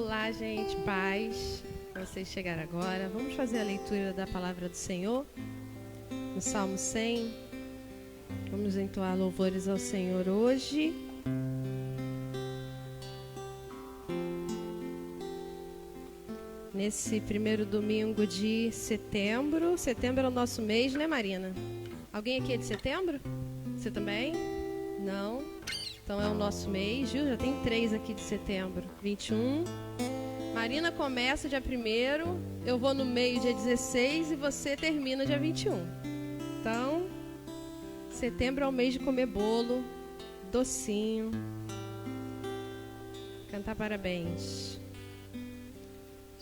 Olá, gente, paz. Vocês chegaram agora. Vamos fazer a leitura da palavra do Senhor no Salmo 100. Vamos entoar louvores ao Senhor hoje. Nesse primeiro domingo de setembro. Setembro é o nosso mês, né, Marina? Alguém aqui é de setembro? Você também? Não? Então é o nosso mês, viu? Já tem 3 aqui de setembro. 21. Marina começa dia 1º, eu vou no meio dia 16 e você termina dia 21. Então, setembro é o mês de comer bolo, docinho, cantar parabéns.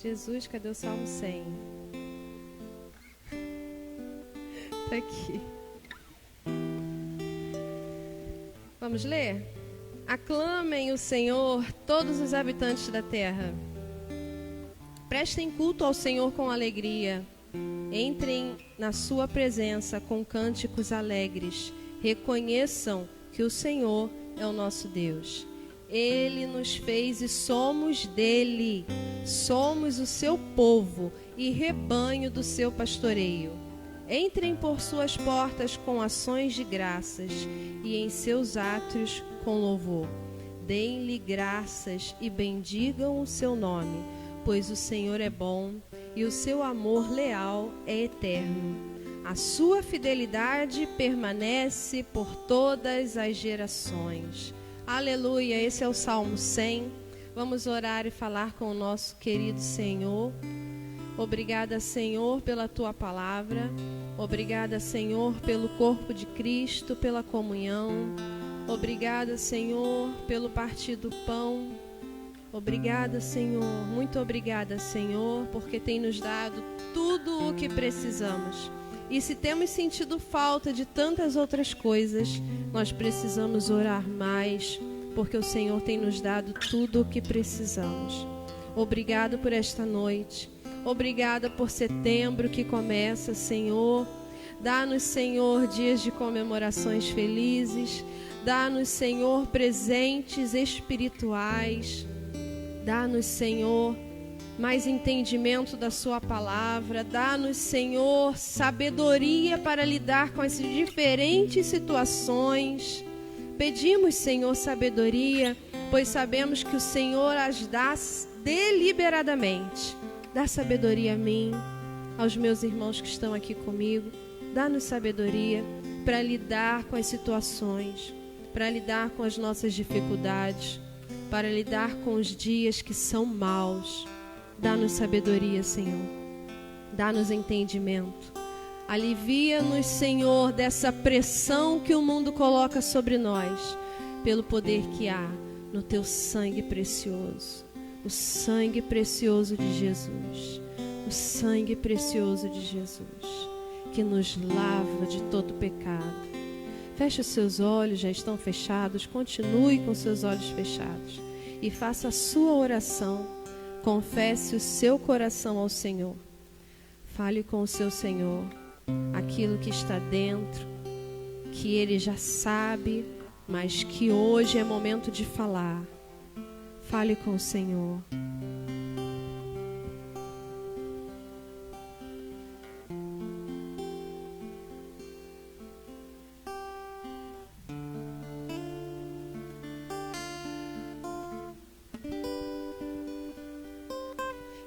Jesus, cadê o Salmo 100? Tá aqui. Vamos ler? Aclamem o Senhor, todos os habitantes da terra. Prestem culto ao Senhor com alegria. Entrem na sua presença com cânticos alegres. Reconheçam que o Senhor é o nosso Deus. Ele nos fez e somos dele. Somos o seu povo e rebanho do seu pastoreio. Entrem por suas portas com ações de graças e em seus átrios com louvor. Deem-lhe graças e bendigam o seu nome, pois o Senhor é bom e o seu amor leal é eterno. A sua fidelidade permanece por todas as gerações. Aleluia, esse é o Salmo 100. Vamos orar e falar com o nosso querido Senhor. Obrigada, Senhor, pela tua palavra. Obrigada, Senhor, pelo corpo de Cristo, pela comunhão. Obrigada, Senhor, pelo partir do pão. Obrigada, Senhor, muito obrigada, Senhor, porque tem nos dado tudo o que precisamos. E se temos sentido falta de tantas outras coisas, nós precisamos orar mais, porque o Senhor tem nos dado tudo o que precisamos. Obrigado por esta noite. Obrigada por setembro que começa, Senhor. Dá-nos, Senhor, dias de comemorações felizes. Dá-nos, Senhor, presentes espirituais. Dá-nos, Senhor, mais entendimento da sua palavra. Dá-nos, Senhor, sabedoria para lidar com as diferentes situações. Pedimos, Senhor, sabedoria, pois sabemos que o Senhor as dá deliberadamente. Dá sabedoria a mim, aos meus irmãos que estão aqui comigo. Dá-nos sabedoria para lidar com as situações, para lidar com as nossas dificuldades, para lidar com os dias que são maus. Dá-nos sabedoria, Senhor. Dá-nos entendimento. Alivia-nos, Senhor, dessa pressão que o mundo coloca sobre nós, pelo poder que há no teu sangue precioso. O sangue precioso de Jesus. O sangue precioso de Jesus, que nos lava de todo pecado. Feche os seus olhos, já estão fechados. Continue com seus olhos fechados e faça a sua oração. Confesse o seu coração ao Senhor. Fale com o seu Senhor aquilo que está dentro, que Ele já sabe, mas que hoje é momento de falar. Fale com o Senhor.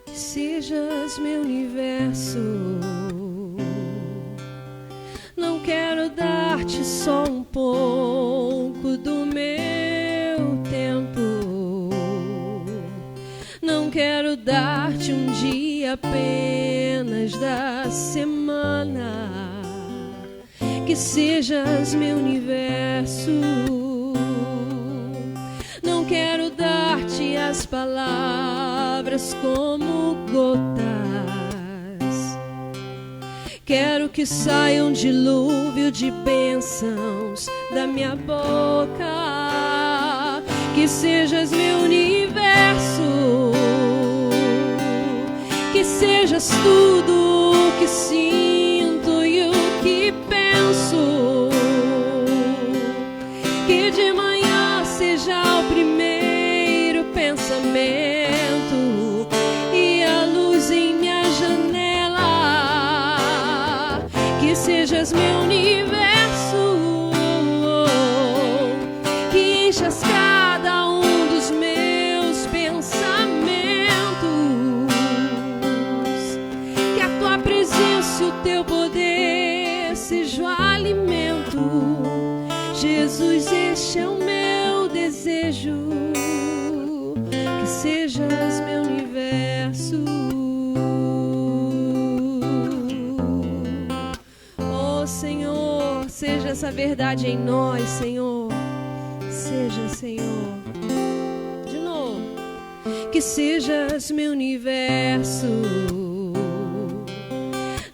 Que sejas meu universo. Não quero dar-te só um pouco do meu tempo. Não quero dar-te um dia apenas da semana. Que sejas meu universo. Não quero dar-te as palavras como gotas. Quero que saia um dilúvio de bênçãos da minha boca. Que sejas meu universo. Que sejas tudo o que sinto e o que penso. Que de manhã seja o primeiro pensamento. Jesus, este é o meu desejo, que sejas meu universo. Oh Senhor, seja essa verdade em nós, Senhor. Seja, Senhor. De novo. Que sejas meu universo.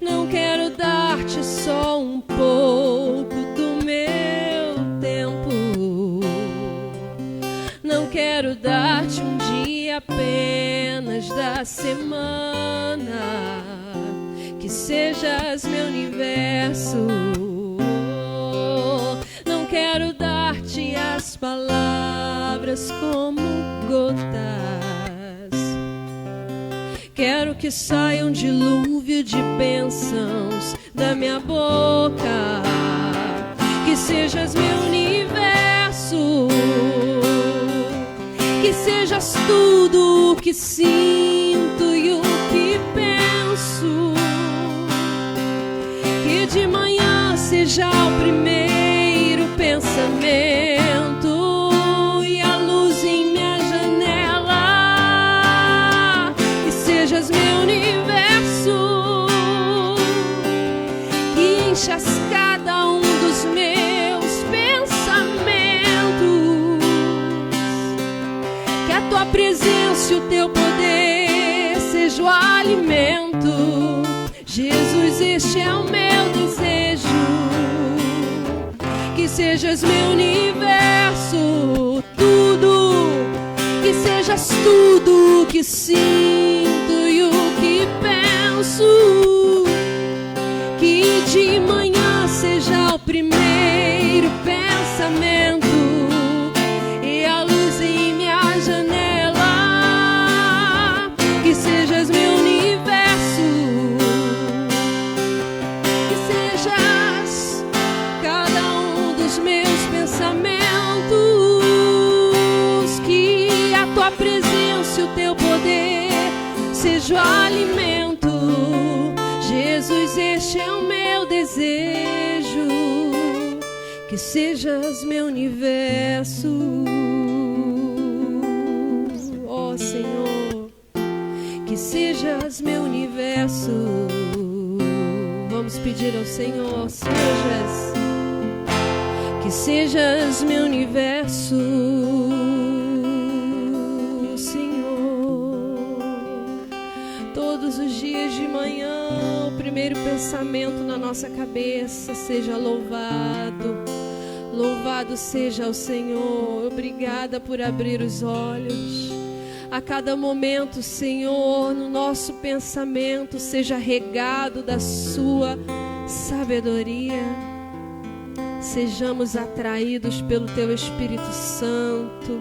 Não quero dar-te só um pouco do meu tempo. Não quero dar-te um dia apenas da semana. Que sejas meu universo. Não quero dar-te as palavras como gotas. Quero que saia um dilúvio de bênçãos da minha boca. Que sejas meu universo. Que sejas tudo o que sinto e o que penso. Que de manhã seja o primeiro pensamento e a luz em minha janela. Que sejas meu universo. Que enchas cada um dos meus pensamentos. Que a tua presença e o teu poder seja o alimento. Jesus, este é o meu desejo. Que sejas meu universo, tudo. Que sejas tudo o que sinto e o que penso. Que de manhã seja o primeiro pensamento e a luz em minha janela. Que sejas meu universo. Que sejas cada um dos meus pensamentos. Que a tua presença e o teu poder seja o alimento. Jesus, este é o meu desejo. Que sejas meu universo. Oh Senhor, que sejas meu universo. Vamos pedir ao Senhor, que sejas meu universo, Senhor. Todos os dias de manhã, o primeiro pensamento na nossa cabeça seja louvado. Louvado seja o Senhor. Obrigada por abrir os olhos. A cada momento, Senhor, no nosso pensamento seja regado da sua sabedoria. Sejamos atraídos pelo Teu Espírito Santo,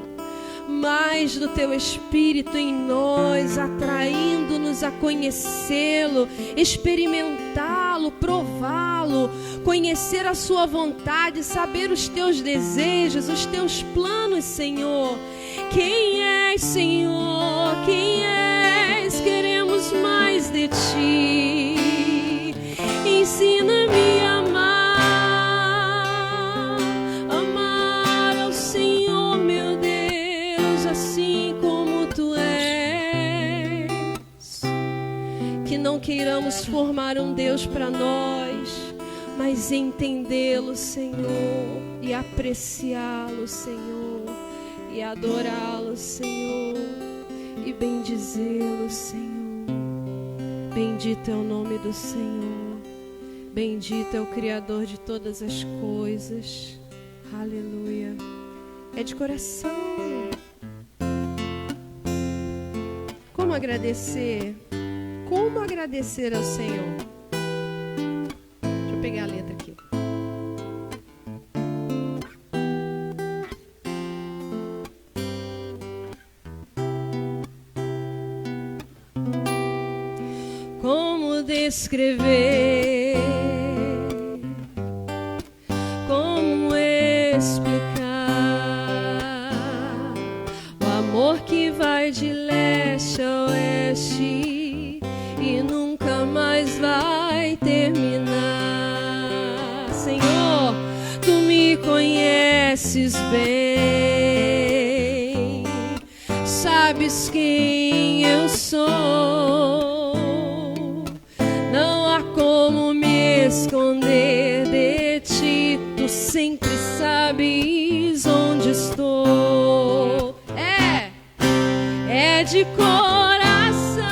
mais do Teu Espírito em nós, atraindo-nos a conhecê-lo, experimentá-lo, prová-lo, conhecer a Sua vontade, saber os Teus desejos, os Teus planos, Senhor. Quem és, Senhor? Quem és? Queremos mais de Ti. Ensina-me a amar ao Senhor, meu Deus, assim como Tu és. Que não queiramos formar um Deus para nós, mas entendê-lo, Senhor, e apreciá-lo, Senhor, e adorá-lo, Senhor, e bendizê-lo, Senhor. Bendito é o nome do Senhor. Bendito é o Criador de todas as coisas. Aleluia. É de coração. Como agradecer? Como agradecer ao Senhor? Deixa eu pegar a letra aqui. Como descrever? Como explicar o amor que vai de leste a oeste e nunca mais vai terminar? Senhor, Tu me me conheces bem, sabes quem eu sou. Não há como me esconder de ti, tu sempre sabes onde estou. É de coração,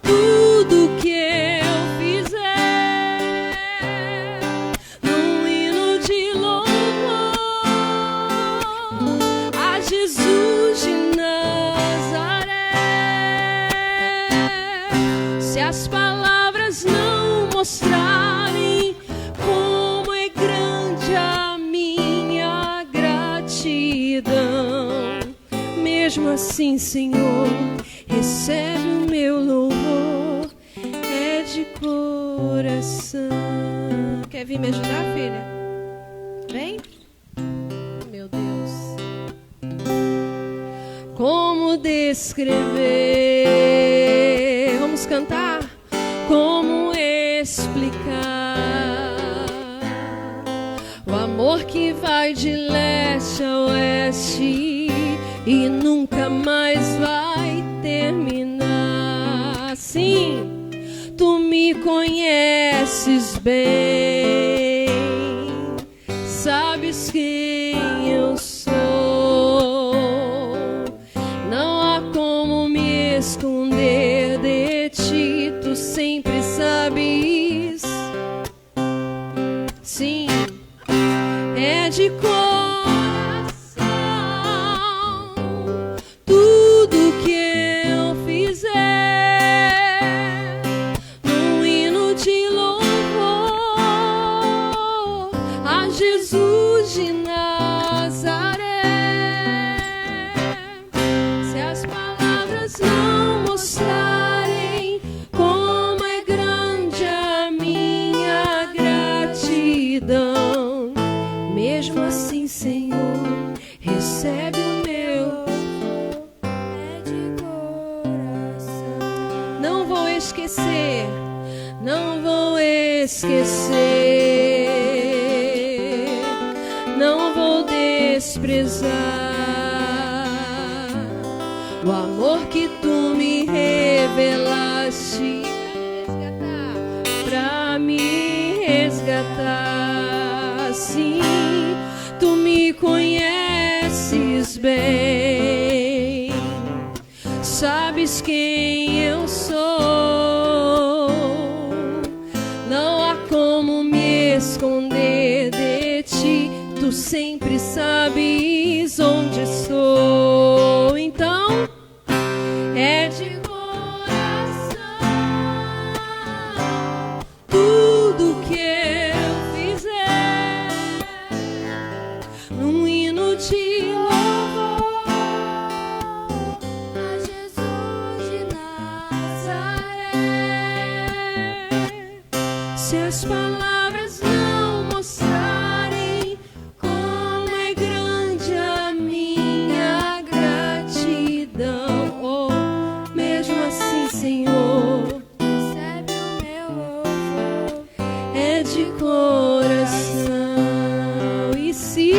tudo que eu fizer, num hino de louvor a Jesus de Nazaré. Se as palavras não mostrarem como é grande a minha gratidão, mesmo assim, Senhor, recebe o meu louvor, é de coração. Quer vir me ajudar, filha? Vem. Meu Deus. Como descrever? Vamos cantar? Como explicar o amor que vai de leste a oeste e nunca mais vai terminar? Sim, tu me conheces bem, sabes quem eu sou. Não há como me esconder de ti, tu sempre sabes. Sim, é de coração, tudo que eu fizer, num hino de louvor a Jesus de Nazaré. Se as palavras não mostrarem como é grande a minha gratidão, mesmo assim, Senhor, recebe o meu, é de coração. Não vou esquecer, não vou esquecer, não vou desprezar o amor que tu me revelaste pra me resgatar. Sim, tu me conheces bem, sabes quem eu sou. Não há como me esconder de ti, tu sempre sabes onde estou. Então, é de coração, tudo que eu fizer, num hino de louvor a Jesus de Nazaré. Se as palavras não mostrarem como é grande a minha gratidão, oh, mesmo assim, Senhor, recebe o meu louvor, é de coração. E se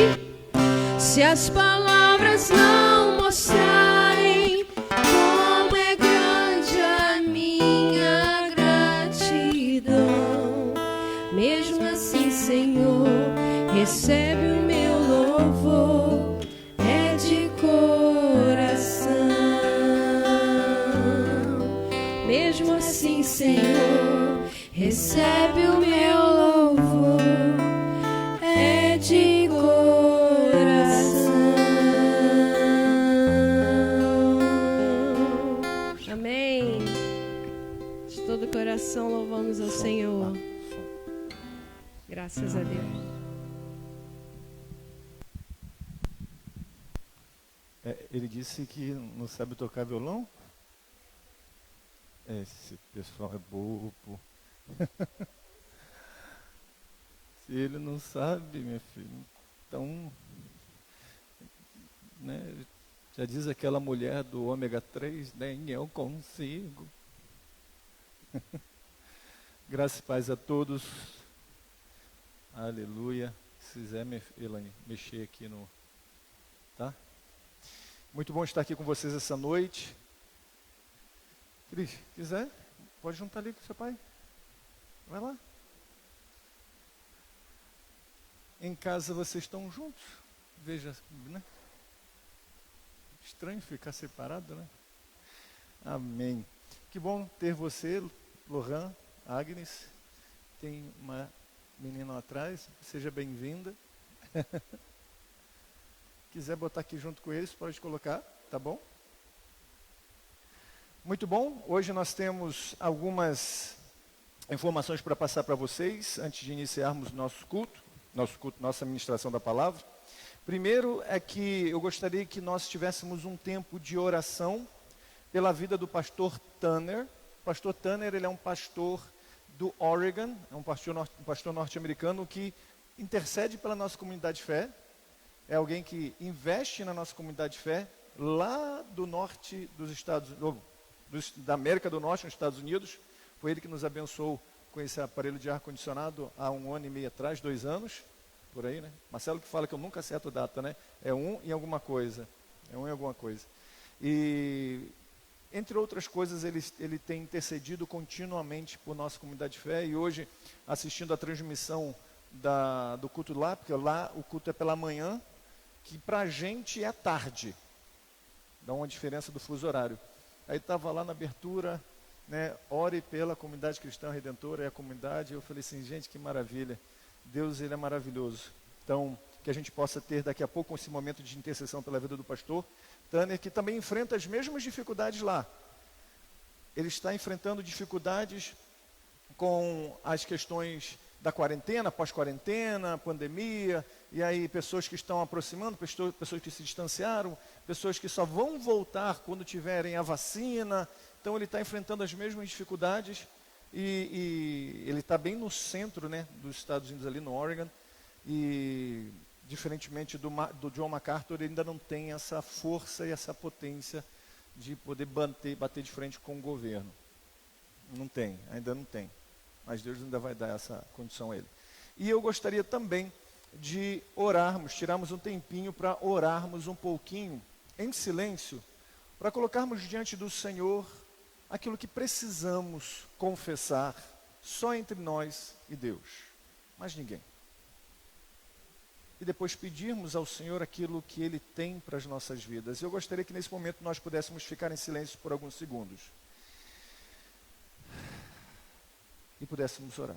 as palavras não mostrarem como é grande a minha gratidão, mesmo assim, Senhor, recebe o meu louvor, é de coração. Mesmo assim, Senhor, recebe o meu louvor, é de coração. Amém. De todo o coração louvamos ao Senhor. Graças a Deus. Ele disse que não sabe tocar violão? Esse pessoal é bobo. Se ele não sabe, minha filha, então, né, já diz aquela mulher do ômega 3, nem eu consigo. Graças e paz a todos. Aleluia. Se quiser, Elaine, mexer aqui no... Tá? Muito bom estar aqui com vocês essa noite. Cris, quiser, pode juntar ali com seu pai. Vai lá. Em casa vocês estão juntos. Veja, né? Estranho ficar separado, né? Amém. Que bom ter você, Lohan, Agnes. Tem uma menina lá atrás. Seja bem-vinda. Quiser botar aqui junto com eles, pode colocar, tá bom? Muito bom. Hoje nós temos algumas informações para passar para vocês, antes de iniciarmos nosso culto, nossa ministração da palavra. Primeiro é que eu gostaria que nós tivéssemos um tempo de oração pela vida do pastor Tanner. O pastor Tanner, ele é um pastor do Oregon, é um pastor norte-americano que intercede pela nossa comunidade de fé. É alguém que investe na nossa comunidade de fé, lá do norte dos da América do Norte, nos Estados Unidos. Foi ele que nos abençoou com esse aparelho de ar-condicionado há 1 ano e meio atrás, 2 anos, por aí, né? Marcelo que fala que eu nunca acerto a data, né? É 1 e alguma coisa. E, entre outras coisas, ele tem intercedido continuamente por nossa comunidade de fé. E hoje, assistindo a transmissão do culto lá, porque lá o culto é pela manhã, que para a gente é tarde. Dá uma diferença do fuso horário. Aí estava lá na abertura, né, ore pela comunidade cristã redentora e a comunidade. Eu falei assim, gente, que maravilha. Deus, ele é maravilhoso. Então, que a gente possa ter daqui a pouco esse momento de intercessão pela vida do pastor Tanner, que também enfrenta as mesmas dificuldades lá. Ele está enfrentando dificuldades com as questões da quarentena, pós-quarentena, pandemia, e aí pessoas que estão aproximando, pessoas que se distanciaram, pessoas que só vão voltar quando tiverem a vacina. Então ele está enfrentando as mesmas dificuldades e ele está bem no centro, né, dos Estados Unidos, ali no Oregon, e diferentemente do John MacArthur, ele ainda não tem essa força e essa potência de poder bater de frente com o governo. Ainda não tem. Mas Deus ainda vai dar essa condição a ele. E eu gostaria também de orarmos, tirarmos um tempinho para orarmos um pouquinho, em silêncio, para colocarmos diante do Senhor aquilo que precisamos confessar, só entre nós e Deus, mais ninguém. E depois pedirmos ao Senhor aquilo que Ele tem para as nossas vidas. Eu gostaria que nesse momento nós pudéssemos ficar em silêncio por alguns segundos. E pudéssemos orar.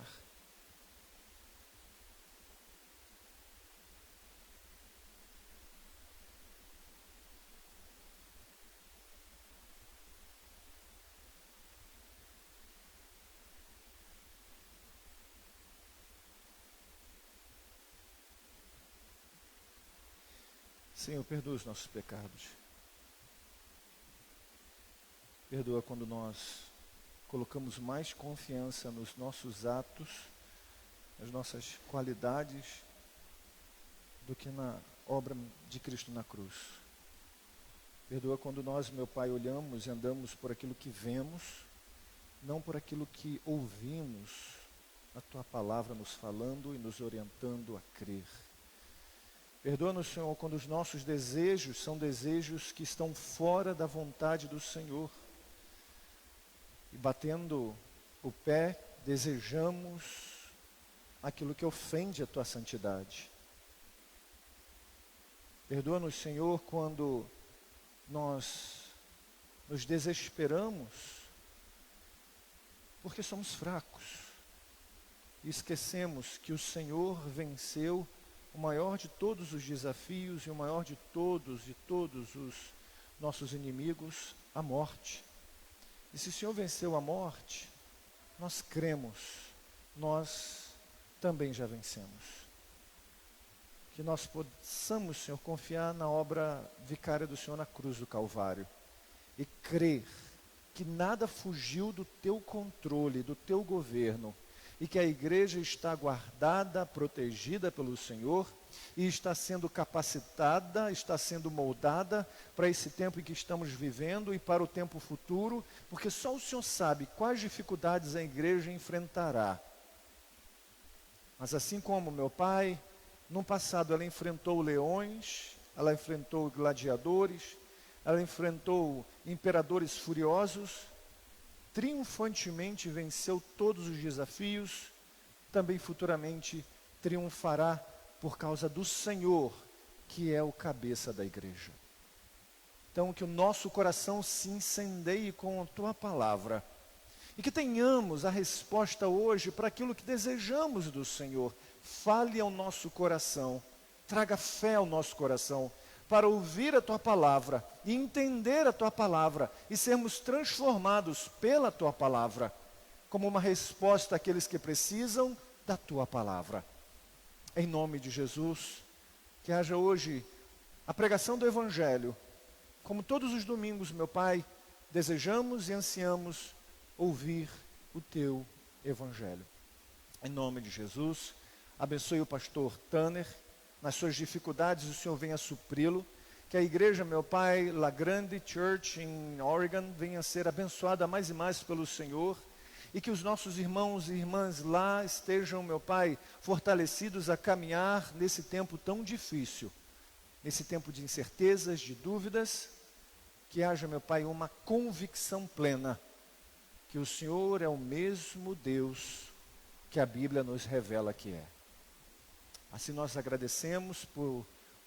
Senhor, perdoa os nossos pecados. Perdoa quando nós colocamos mais confiança nos nossos atos, nas nossas qualidades, do que na obra de Cristo na cruz. Perdoa quando nós, meu Pai, olhamos e andamos por aquilo que vemos, não por aquilo que ouvimos, a Tua palavra nos falando e nos orientando a crer. Perdoa-nos, Senhor, quando os nossos desejos são desejos que estão fora da vontade do Senhor. E batendo o pé, desejamos aquilo que ofende a Tua santidade. Perdoa-nos, Senhor, quando nós nos desesperamos, porque somos fracos. E esquecemos que o Senhor venceu o maior de todos os desafios e o maior de todos os nossos inimigos, a morte. E se o Senhor venceu a morte, nós cremos, nós também já vencemos. Que nós possamos, Senhor, confiar na obra vicária do Senhor na cruz do Calvário e crer que nada fugiu do Teu controle, do Teu governo, e que a igreja está guardada, protegida pelo Senhor, e está sendo capacitada, está sendo moldada para esse tempo em que estamos vivendo e para o tempo futuro, porque só o Senhor sabe quais dificuldades a igreja enfrentará. Mas assim como meu pai, no passado ela enfrentou leões, ela enfrentou gladiadores, ela enfrentou imperadores furiosos, triunfantemente venceu todos os desafios, também futuramente triunfará por causa do Senhor, que é o cabeça da igreja. Então, que o nosso coração se incendeie com a tua palavra e que tenhamos a resposta hoje para aquilo que desejamos do Senhor. Fale ao nosso coração, traga fé ao nosso coração para ouvir a tua palavra e entender a tua palavra e sermos transformados pela tua palavra como uma resposta àqueles que precisam da tua palavra. Em nome de Jesus, que haja hoje a pregação do Evangelho. Como todos os domingos, meu Pai, desejamos e ansiamos ouvir o teu Evangelho. Em nome de Jesus, abençoe o pastor Tanner. Nas suas dificuldades, o Senhor venha supri-lo. Que a igreja, meu Pai, La Grande Church em Oregon, venha a ser abençoada mais e mais pelo Senhor. E que os nossos irmãos e irmãs lá estejam, meu Pai, fortalecidos a caminhar nesse tempo tão difícil. Nesse tempo de incertezas, de dúvidas. Que haja, meu Pai, uma convicção plena que o Senhor é o mesmo Deus que a Bíblia nos revela que é. Assim nós agradecemos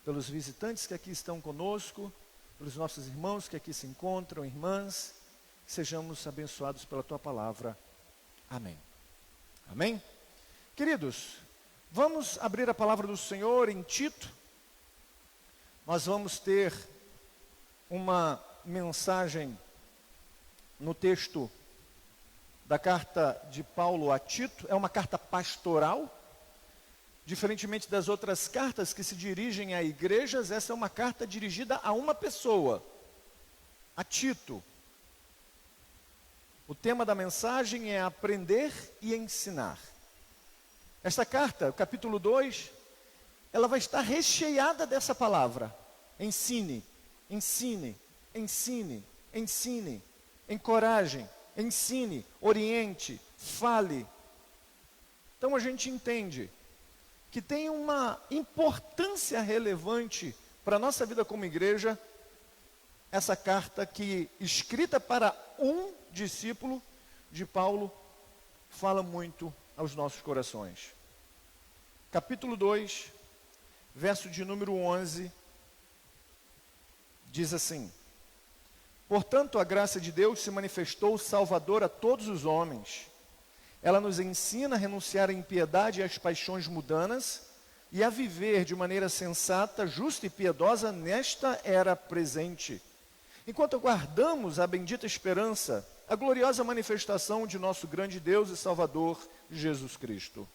pelos visitantes que aqui estão conosco, pelos nossos irmãos que aqui se encontram, irmãs, que sejamos abençoados pela Tua palavra. Amém. Amém? Queridos, vamos abrir a palavra do Senhor em Tito. Nós vamos ter uma mensagem no texto da carta de Paulo a Tito. É uma carta pastoral. Diferentemente das outras cartas que se dirigem a igrejas, essa é uma carta dirigida a uma pessoa, a Tito. O tema da mensagem é aprender e ensinar. Esta carta, o capítulo 2, ela vai estar recheada dessa palavra. Ensine, ensine, ensine, ensine, encoraje, ensine, oriente, fale. Então a gente entende que tem uma importância relevante para a nossa vida como igreja, essa carta que, escrita para um discípulo de Paulo, fala muito aos nossos corações. Capítulo 2, verso de número 11, diz assim: portanto, a graça de Deus se manifestou salvadora a todos os homens. Ela nos ensina a renunciar à impiedade e às paixões mundanas e a viver de maneira sensata, justa e piedosa nesta era presente, enquanto aguardamos a bendita esperança, a gloriosa manifestação de nosso grande Deus e Salvador, Jesus Cristo.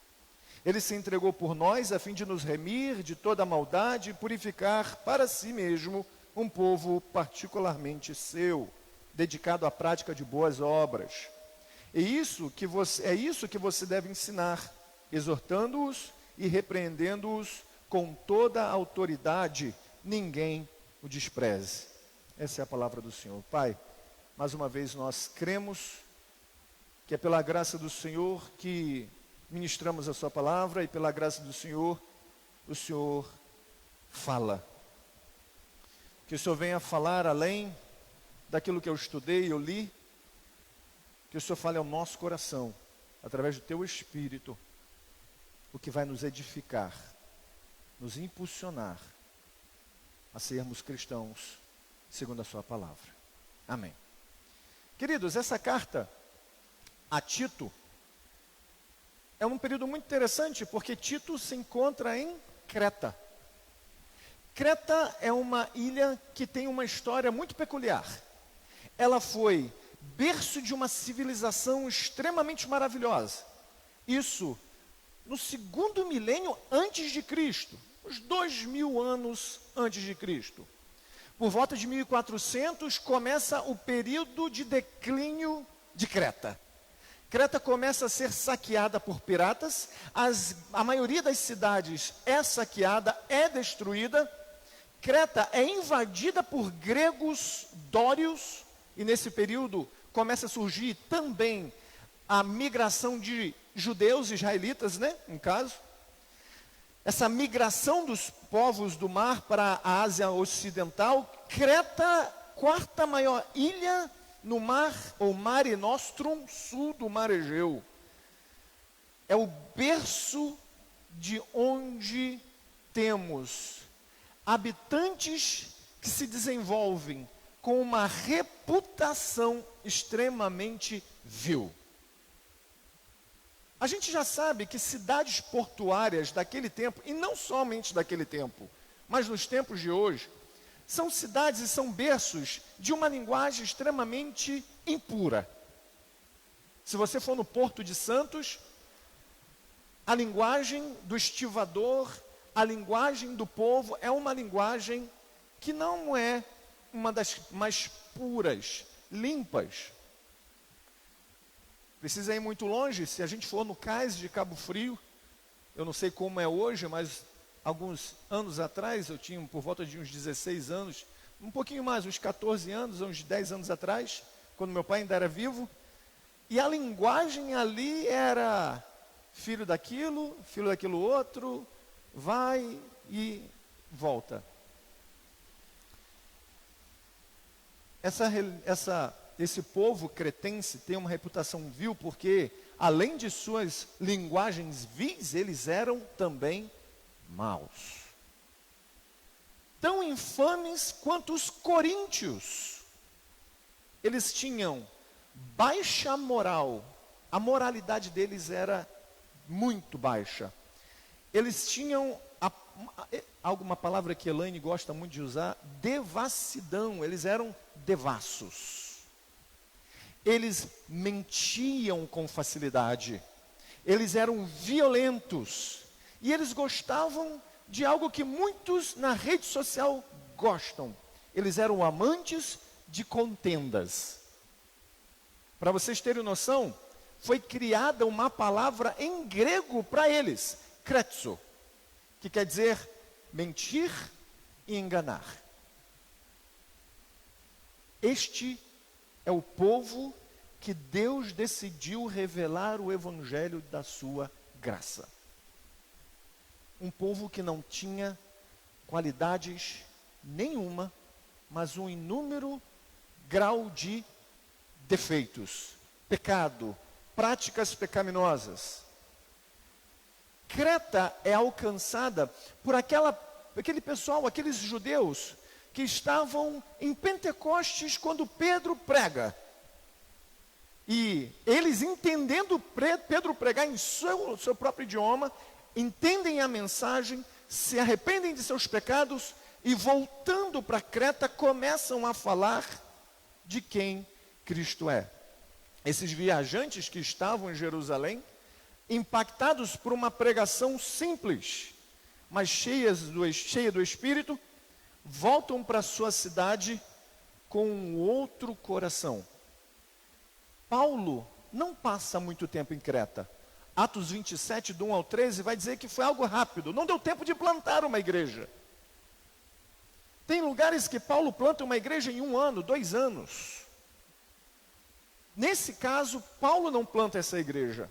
Ele se entregou por nós a fim de nos remir de toda a maldade e purificar para si mesmo um povo particularmente seu, dedicado à prática de boas obras. É isso que você deve ensinar, exortando-os e repreendendo-os com toda a autoridade. Ninguém o despreze. Essa é a palavra do Senhor. Pai, mais uma vez nós cremos que é pela graça do Senhor que ministramos a sua palavra e pela graça do Senhor, o Senhor fala. Que o Senhor venha falar além daquilo que eu estudei, eu li. Que o Senhor fale ao nosso coração, através do Teu Espírito, o que vai nos edificar, nos impulsionar a sermos cristãos segundo a Sua palavra. Amém. Queridos, essa carta a Tito é um período muito interessante, porque Tito se encontra em Creta. Creta é uma ilha que tem uma história muito peculiar. Ela foi berço de uma civilização extremamente maravilhosa. Isso no segundo milênio antes de Cristo, uns 2000 anos antes de Cristo. Por volta de 1400 começa o período de declínio de Creta. Creta começa a ser saqueada por piratas, a maioria das cidades é saqueada, é destruída. Creta é invadida por gregos dórios, e nesse período começa a surgir também a migração de judeus israelitas, né, no caso. essa migração dos povos do mar para a Ásia Ocidental, Creta, quarta maior ilha no mar, ou Mare Nostrum, sul do Mar Egeu. É o berço de onde temos habitantes que se desenvolvem com uma reputação extremamente vil. A gente já sabe que cidades portuárias daquele tempo, e não somente daquele tempo, mas nos tempos de hoje, são cidades e são berços de uma linguagem extremamente impura. Se você for no Porto de Santos, a linguagem do estivador, a linguagem do povo é uma linguagem que não é uma das mais puras, limpas. Precisa ir muito longe. Se a gente for no cais de Cabo Frio, eu não sei como é hoje, mas alguns anos atrás, eu tinha por volta de uns 16 anos, um pouquinho mais, uns 14 anos, uns 10 anos atrás, quando meu pai ainda era vivo, e a linguagem ali era filho daquilo outro, vai e volta. Esse povo cretense tem uma reputação vil porque, além de suas linguagens vis, eles eram também maus. Tão infames quanto os coríntios. Eles tinham baixa moral. A moralidade deles era muito baixa. Eles tinham alguma palavra que Elaine gosta muito de usar, devassidão. Eles eram devassos. Eles mentiam com facilidade. Eles eram violentos. E eles gostavam de algo que muitos na rede social gostam. Eles eram amantes de contendas. Para vocês terem noção, foi criada uma palavra em grego para eles, kretso, que quer dizer mentir e enganar. Este é o povo que Deus decidiu revelar o evangelho da sua graça. Um povo que não tinha qualidades nenhuma, mas um inúmero grau de defeitos, pecado, práticas pecaminosas. Creta é alcançada por aquele pessoal, aqueles judeus que estavam em Pentecostes quando Pedro prega. E eles, entendendo Pedro pregar em seu próprio idioma, entendem a mensagem, se arrependem de seus pecados e, voltando para Creta, começam a falar de quem Cristo é. Esses viajantes que estavam em Jerusalém, impactados por uma pregação simples, mas cheia do Espírito, voltam para sua cidade com um outro coração. Paulo não passa muito tempo em Creta. Atos 27, do 1 ao 13, vai dizer que foi algo rápido. Não deu tempo de plantar uma igreja. Tem lugares que Paulo planta uma igreja em 1 ano, 2 anos. Nesse caso, Paulo não planta essa igreja.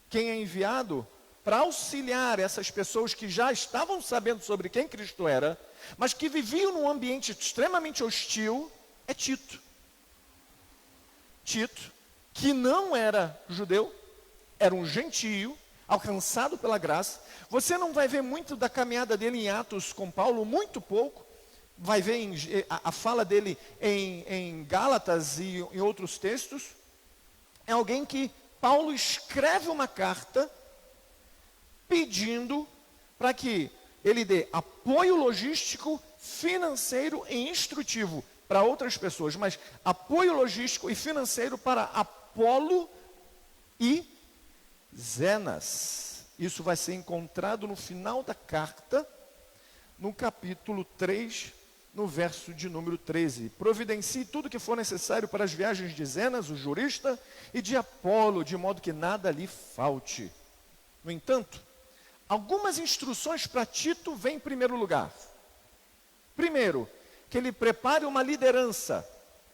Quem é enviado para auxiliar essas pessoas que já estavam sabendo sobre quem Cristo era, mas que viviam num ambiente extremamente hostil, é Tito. Tito, que não era judeu, era um gentio, alcançado pela graça. Você não vai ver muito da caminhada dele em Atos com Paulo, muito pouco. Vai ver a fala dele em Gálatas e em outros textos. É alguém que Paulo escreve uma carta pedindo para que ele dê apoio logístico, financeiro e instrutivo para outras pessoas, mas apoio logístico e financeiro para Apolo e Zenas. Isso vai ser encontrado no final da carta, no capítulo 3, no verso de número 13. Providencie tudo que for necessário para as viagens de Zenas, o jurista, e de Apolo, de modo que nada lhe falte. No entanto, algumas instruções para Tito vêm em primeiro lugar. Primeiro, que ele prepare uma liderança.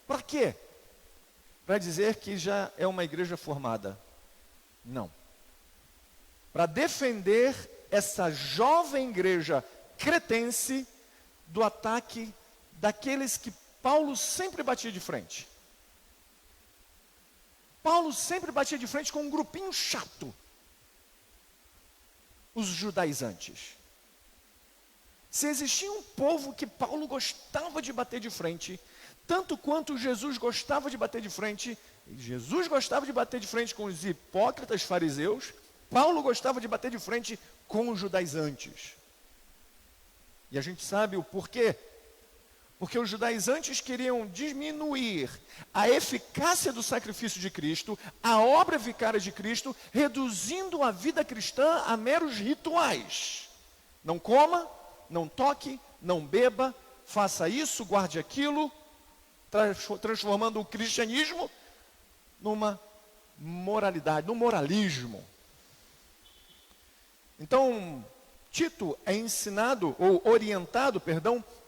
Para quê? Para dizer que já é uma igreja formada. Não. Para defender essa jovem igreja cretense do ataque daqueles que Paulo sempre batia de frente. Paulo sempre batia de frente com um grupinho chato. Os judaizantes. Se existia um povo que Paulo gostava de bater de frente, tanto quanto Jesus gostava de bater de frente, Jesus gostava de bater de frente com os hipócritas fariseus, Paulo gostava de bater de frente com os judaizantes. E a gente sabe o porquê. Porque os judaizantes queriam diminuir a eficácia do sacrifício de Cristo, a obra vicária de Cristo, reduzindo a vida cristã a meros rituais. Não coma, não toque, não beba, faça isso, guarde aquilo, transformando o cristianismo numa moralidade, num moralismo. Então, Tito é ensinado, ou orientado,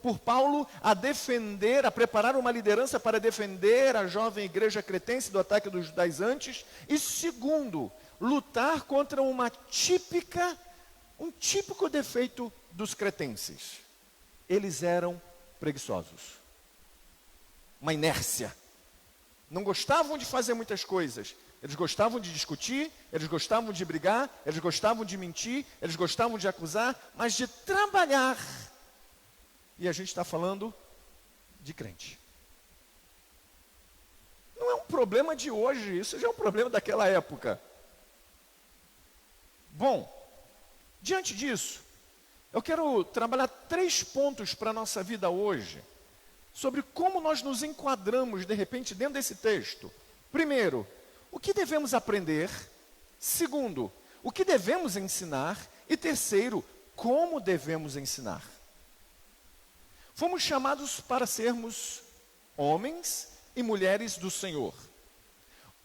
por Paulo a defender, a preparar uma liderança para defender a jovem igreja cretense do ataque dos judaizantes. E segundo, lutar contra um típico defeito dos cretenses. Eles eram preguiçosos. Uma inércia. Não gostavam de fazer muitas coisas. Eles gostavam de discutir, eles gostavam de brigar, eles gostavam de mentir, eles gostavam de acusar, mas de trabalhar. E a gente está falando de crente. Não é um problema de hoje, isso já é um problema daquela época. Bom, diante disso, eu quero trabalhar 3 pontos para a nossa vida hoje, sobre como nós nos enquadramos, de repente, dentro desse texto. Primeiro, o que devemos aprender? Segundo, o que devemos ensinar? E terceiro, como devemos ensinar? Fomos chamados para sermos homens e mulheres do Senhor.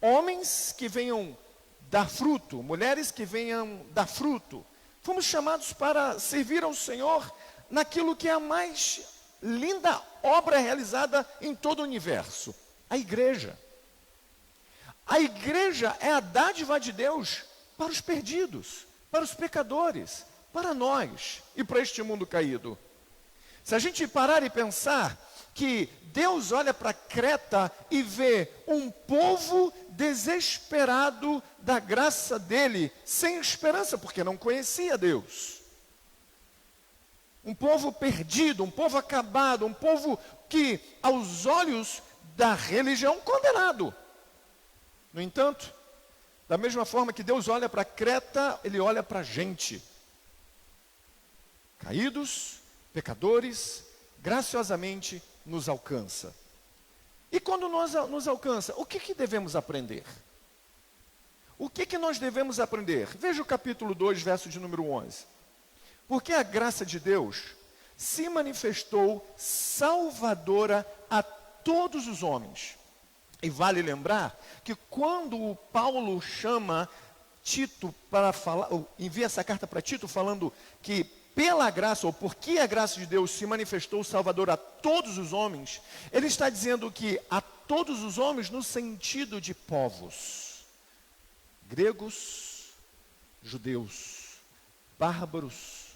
Homens que venham dar fruto, mulheres que venham dar fruto. Fomos chamados para servir ao Senhor naquilo que é a mais linda obra realizada em todo o universo, a igreja. A igreja é a dádiva de Deus para os perdidos, para os pecadores, para nós e para este mundo caído. Se a gente parar e pensar que Deus olha para Creta e vê um povo desesperado da graça dele, sem esperança, porque não conhecia Deus. Um povo perdido, um povo acabado, um povo que, aos olhos da religião, condenado. No entanto, da mesma forma que Deus olha para Creta, Ele olha para a gente. Caídos, pecadores, graciosamente nos alcança. E quando nos alcança, o que devemos aprender? O que nós devemos aprender? Veja o capítulo 2, verso de número 11. Porque a graça de Deus se manifestou salvadora a todos os homens. E vale lembrar que quando o Paulo chama Tito para falar, envia essa carta para Tito falando que pela graça, ou porque a graça de Deus se manifestou salvador a todos os homens, ele está dizendo que a todos os homens no sentido de povos, gregos, judeus, bárbaros,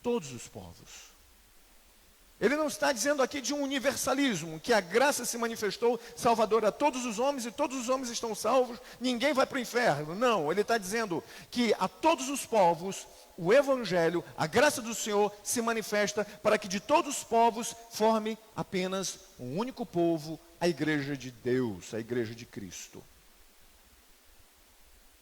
todos os povos. Ele não está dizendo aqui de um universalismo, que a graça se manifestou salvador a todos os homens e todos os homens estão salvos, ninguém vai para o inferno. Não, ele está dizendo que a todos os povos, o Evangelho, a graça do Senhor se manifesta para que de todos os povos forme apenas um único povo, a igreja de Deus, a igreja de Cristo.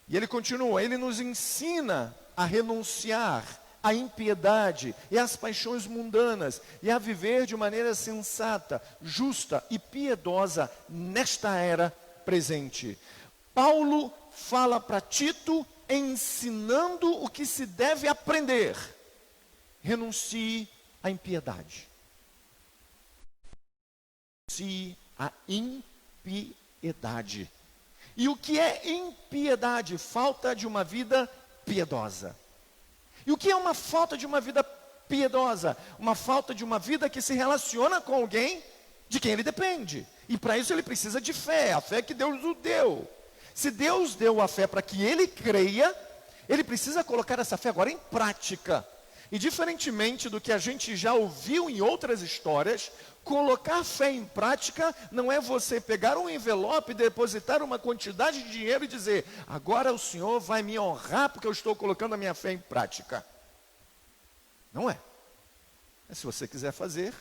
E ele continua, ele nos ensina a renunciar à impiedade e às paixões mundanas, e a viver de maneira sensata, justa e piedosa nesta era presente. Paulo fala para Tito, ensinando o que se deve aprender. Renuncie à impiedade. Renuncie à impiedade. E o que é impiedade? Falta de uma vida piedosa. E o que é uma falta de uma vida piedosa? Uma falta de uma vida que se relaciona com alguém de quem ele depende. E para isso ele precisa de fé, a fé que Deus o deu. Se Deus deu a fé para que ele creia, ele precisa colocar essa fé agora em prática. E diferentemente do que a gente já ouviu em outras histórias, colocar fé em prática não é você pegar um envelope, depositar uma quantidade de dinheiro e dizer, agora o Senhor vai me honrar porque eu estou colocando a minha fé em prática. Não é. Mas se você quiser fazer,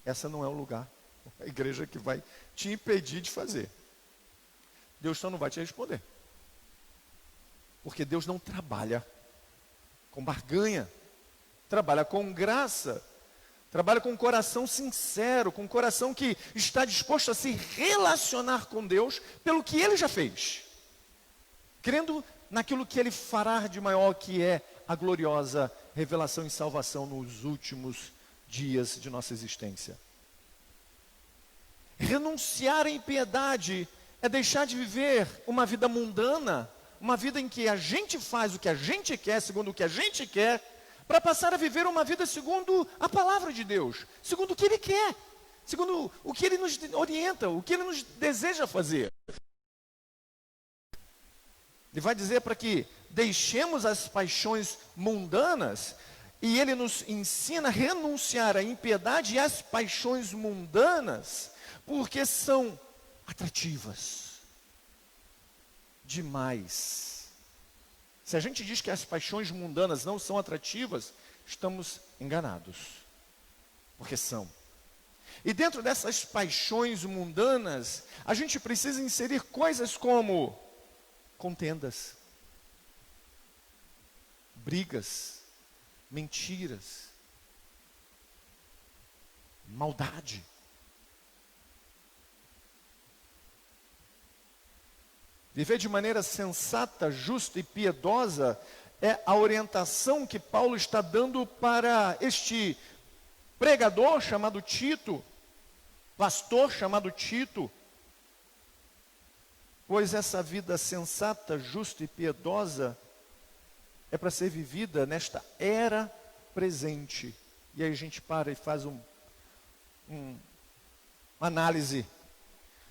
essa não é o lugar, a igreja que vai te impedir de fazer. Deus só não vai te responder. Porque Deus não trabalha com barganha, trabalha com graça, trabalha com um coração sincero, com um coração que está disposto a se relacionar com Deus pelo que Ele já fez, crendo naquilo que Ele fará de maior, que é a gloriosa revelação e salvação nos últimos dias de nossa existência. Renunciar à impiedade é deixar de viver uma vida mundana, uma vida em que a gente faz o que a gente quer, segundo o que a gente quer, para passar a viver uma vida segundo a palavra de Deus, segundo o que Ele quer, segundo o que Ele nos orienta, o que Ele nos deseja fazer. Ele vai dizer para que deixemos as paixões mundanas, e Ele nos ensina a renunciar à impiedade e às paixões mundanas, porque são atrativas demais. Se a gente diz que as paixões mundanas não são atrativas, estamos enganados, porque são. E dentro dessas paixões mundanas, a gente precisa inserir coisas como contendas, brigas, mentiras, maldade. Viver de maneira sensata, justa e piedosa é a orientação que Paulo está dando para este pregador chamado Tito, pastor chamado Tito. Pois essa vida sensata, justa e piedosa é para ser vivida nesta era presente. E aí a gente para e faz uma análise.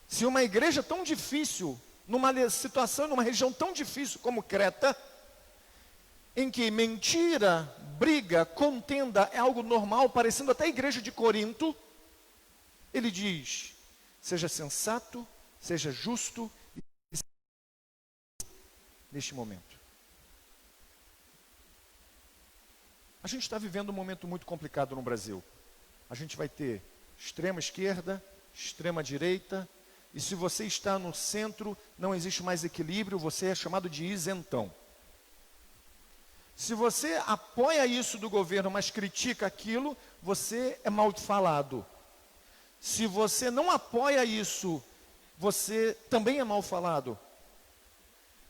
Se uma igreja tão difícil, numa situação, numa região tão difícil como Creta, em que mentira, briga, contenda é algo normal, parecendo até a igreja de Corinto, ele diz, seja sensato, seja justo, neste momento. A gente está vivendo um momento muito complicado no Brasil. A gente vai ter extrema esquerda, extrema direita, e se você está no centro, não existe mais equilíbrio, você é chamado de isentão. Se você apoia isso do governo, mas critica aquilo, você é mal falado. Se você não apoia isso, você também é mal falado.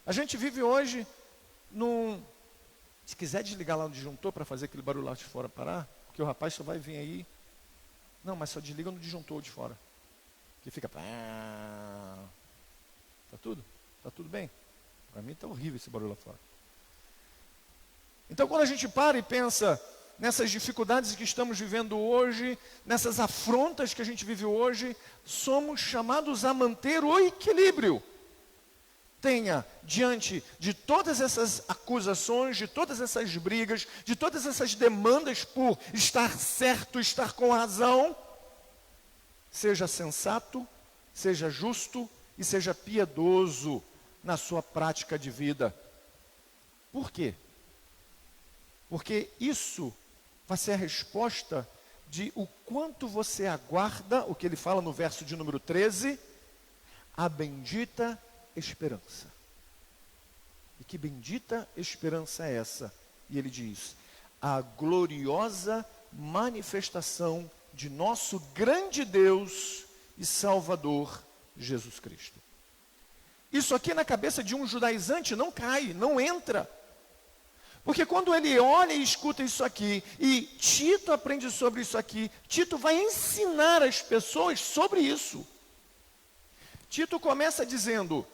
A gente vive hoje num... Se quiser desligar lá no disjuntor para fazer aquele barulho lá de fora parar, porque o rapaz só vai vir aí. Não, mas só desliga no disjuntor de fora. Que fica... Tá tudo? Tá tudo bem? Para mim está horrível esse barulho lá fora. Então quando a gente para e pensa nessas dificuldades que estamos vivendo hoje, nessas afrontas que a gente vive hoje, somos chamados a manter o equilíbrio. Tenha, diante de todas essas acusações, de todas essas brigas, de todas essas demandas por estar certo, estar com razão, seja sensato, seja justo e seja piedoso na sua prática de vida. Por quê? Porque isso vai ser a resposta de o quanto você aguarda, o que ele fala no verso de número 13, a bendita esperança. E que bendita esperança é essa? E ele diz, a gloriosa manifestação de nosso grande Deus e Salvador, Jesus Cristo. Isso aqui na cabeça de um judaizante não cai, não entra. Porque quando ele olha e escuta isso aqui, e Tito aprende sobre isso aqui, Tito vai ensinar as pessoas sobre isso. Tito começa dizendo,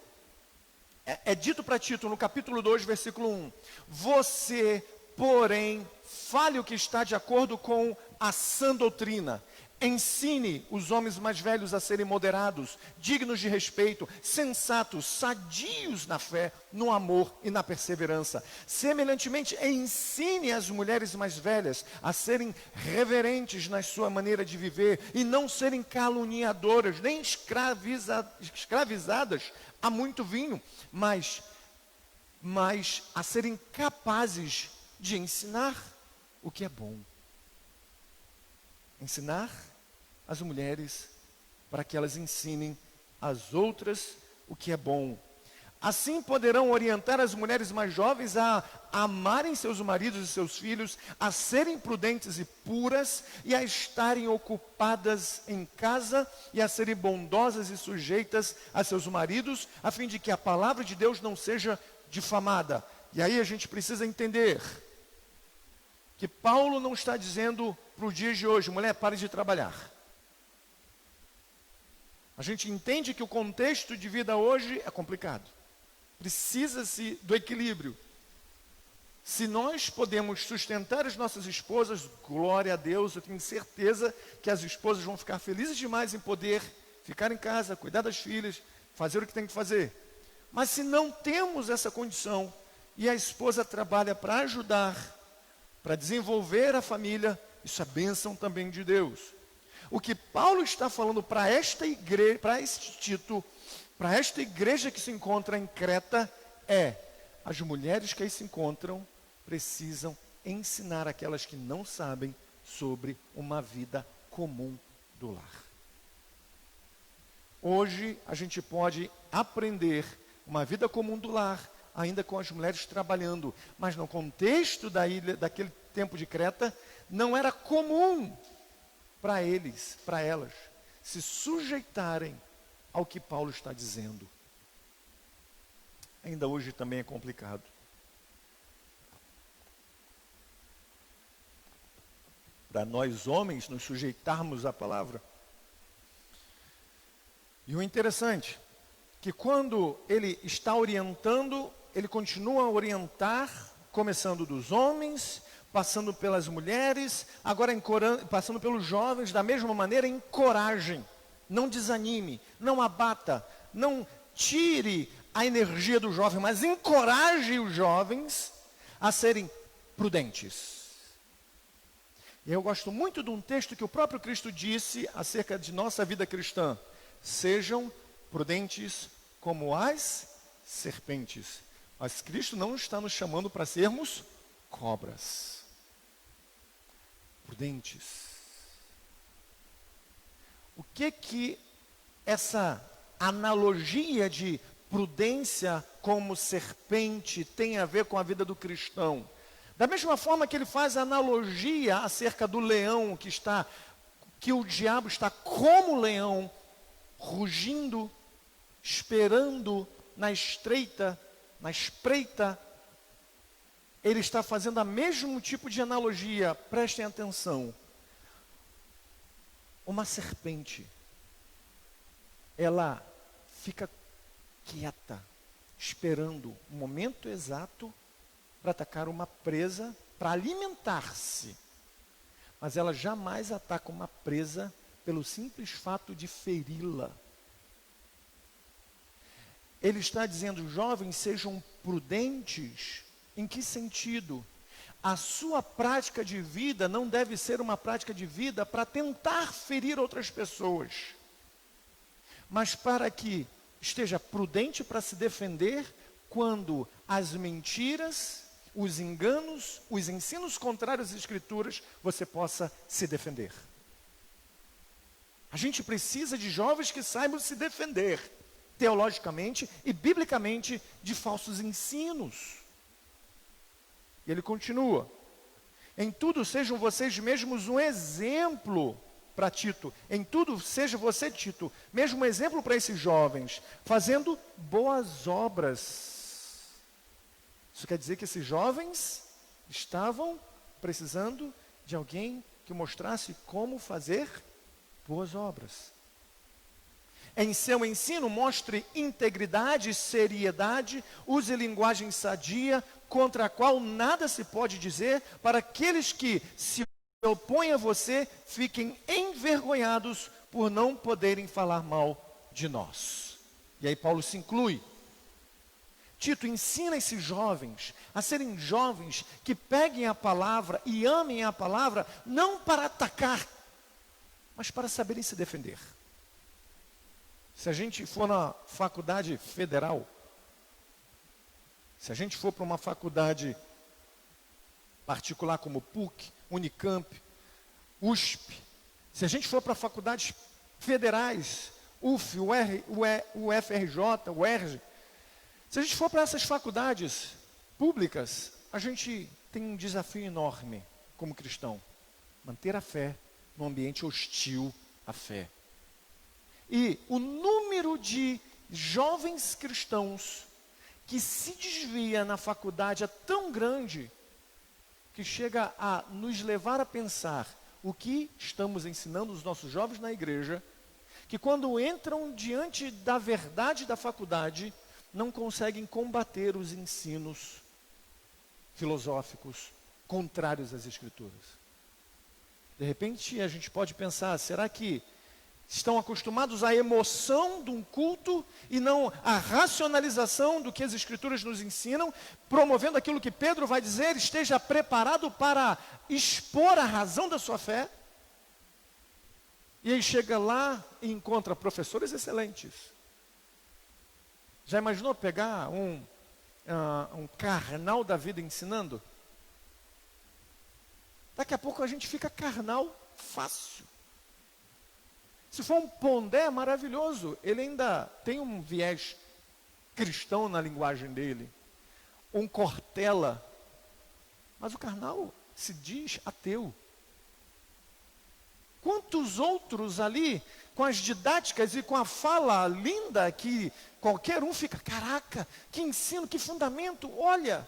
é dito para Tito no capítulo 2, versículo 1, você, porém, fale o que está de acordo com a sã doutrina, Ensine os homens mais velhos a serem moderados, dignos de respeito, sensatos, sadios na fé, no amor e na perseverança. Semelhantemente, ensine as mulheres mais velhas a serem reverentes na sua maneira de viver e não serem caluniadoras, nem escravizadas a muito vinho, mas a serem capazes de ensinar o que é bom. Ensinar as mulheres para que elas ensinem às outras o que é bom. Assim poderão orientar as mulheres mais jovens a amarem seus maridos e seus filhos, a serem prudentes e puras e a estarem ocupadas em casa e a serem bondosas e sujeitas a seus maridos, a fim de que a palavra de Deus não seja difamada. E aí a gente precisa entender que Paulo não está dizendo para os dias de hoje, mulher, pare de trabalhar. A gente entende que o contexto de vida hoje é complicado. Precisa-se do equilíbrio. Se nós podemos sustentar as nossas esposas, glória a Deus, eu tenho certeza que as esposas vão ficar felizes demais em poder ficar em casa, cuidar das filhas, fazer o que tem que fazer. Mas se não temos essa condição, e a esposa trabalha para ajudar, para desenvolver a família, isso é bênção também de Deus. O que Paulo está falando para esta igreja, para este Tito, para esta igreja que se encontra em Creta, é: as mulheres que aí se encontram precisam ensinar aquelas que não sabem sobre uma vida comum do lar. Hoje a gente pode aprender uma vida comum do lar, ainda com as mulheres trabalhando, mas no contexto da ilha, daquele tempo de Creta, não era comum para eles, para elas, se sujeitarem ao que Paulo está dizendo. Ainda hoje também é complicado. Para nós homens nos sujeitarmos à palavra. E o interessante, que quando ele está orientando, ele continua a orientar, começando dos homens, passando pelas mulheres, agora passando pelos jovens, da mesma maneira, encorajem, não desanime, não abata, não tire a energia do jovem, mas encoraje os jovens a serem prudentes. E eu gosto muito de um texto que o próprio Cristo disse acerca de nossa vida cristã: sejam prudentes como as serpentes. Mas Cristo não está nos chamando para sermos cobras. Prudentes. O que essa analogia de prudência como serpente tem a ver com a vida do cristão? Da mesma forma que ele faz a analogia acerca do leão que o diabo está como leão, rugindo, esperando na espreita, ele está fazendo o mesmo tipo de analogia. Prestem atenção. Uma serpente, ela fica quieta, esperando o momento exato para atacar uma presa, para alimentar-se. Mas ela jamais ataca uma presa pelo simples fato de feri-la. Ele está dizendo: jovens, sejam prudentes. Em que sentido? A sua prática de vida não deve ser uma prática de vida para tentar ferir outras pessoas, mas para que esteja prudente para se defender quando as mentiras, os enganos, os ensinos contrários às Escrituras, você possa se defender. A gente precisa de jovens que saibam se defender, teologicamente e biblicamente, de falsos ensinos. E ele continua: em tudo sejam vocês mesmos um exemplo para Tito. Em tudo seja você, Tito, mesmo um exemplo para esses jovens, fazendo boas obras. Isso quer dizer que esses jovens estavam precisando de alguém que mostrasse como fazer boas obras. Em seu ensino, mostre integridade e seriedade, use linguagem sadia, contra a qual nada se pode dizer, para aqueles que se opõem a você fiquem envergonhados por não poderem falar mal de nós. E aí Paulo se inclui. Tito, ensina esses jovens a serem jovens que peguem a palavra e amem a palavra, não para atacar, mas para saberem se defender. Se a gente for na faculdade federal, se a gente for para uma faculdade particular como PUC, Unicamp, USP, se a gente for para faculdades federais, UF, UFRJ, UERJ, se a gente for para essas faculdades públicas, a gente tem um desafio enorme como cristão: manter a fé num ambiente hostil à fé. E o número de jovens cristãos que se desvia na faculdade é tão grande que chega a nos levar a pensar o que estamos ensinando os nossos jovens na igreja, que quando entram diante da verdade da faculdade, não conseguem combater os ensinos filosóficos contrários às Escrituras. De repente, a gente pode pensar, será que estão acostumados à emoção de um culto e não à racionalização do que as Escrituras nos ensinam, promovendo aquilo que Pedro vai dizer, esteja preparado para expor a razão da sua fé? E aí chega lá e encontra professores excelentes. Já imaginou pegar um carnal da vida ensinando? Daqui a pouco a gente fica carnal fácil. Se for um Pondé, maravilhoso. Ele ainda tem um viés cristão na linguagem dele. Um Cortella. Mas o carnal se diz ateu. Quantos outros ali, com as didáticas e com a fala linda, que qualquer um fica, caraca, que ensino, que fundamento, olha.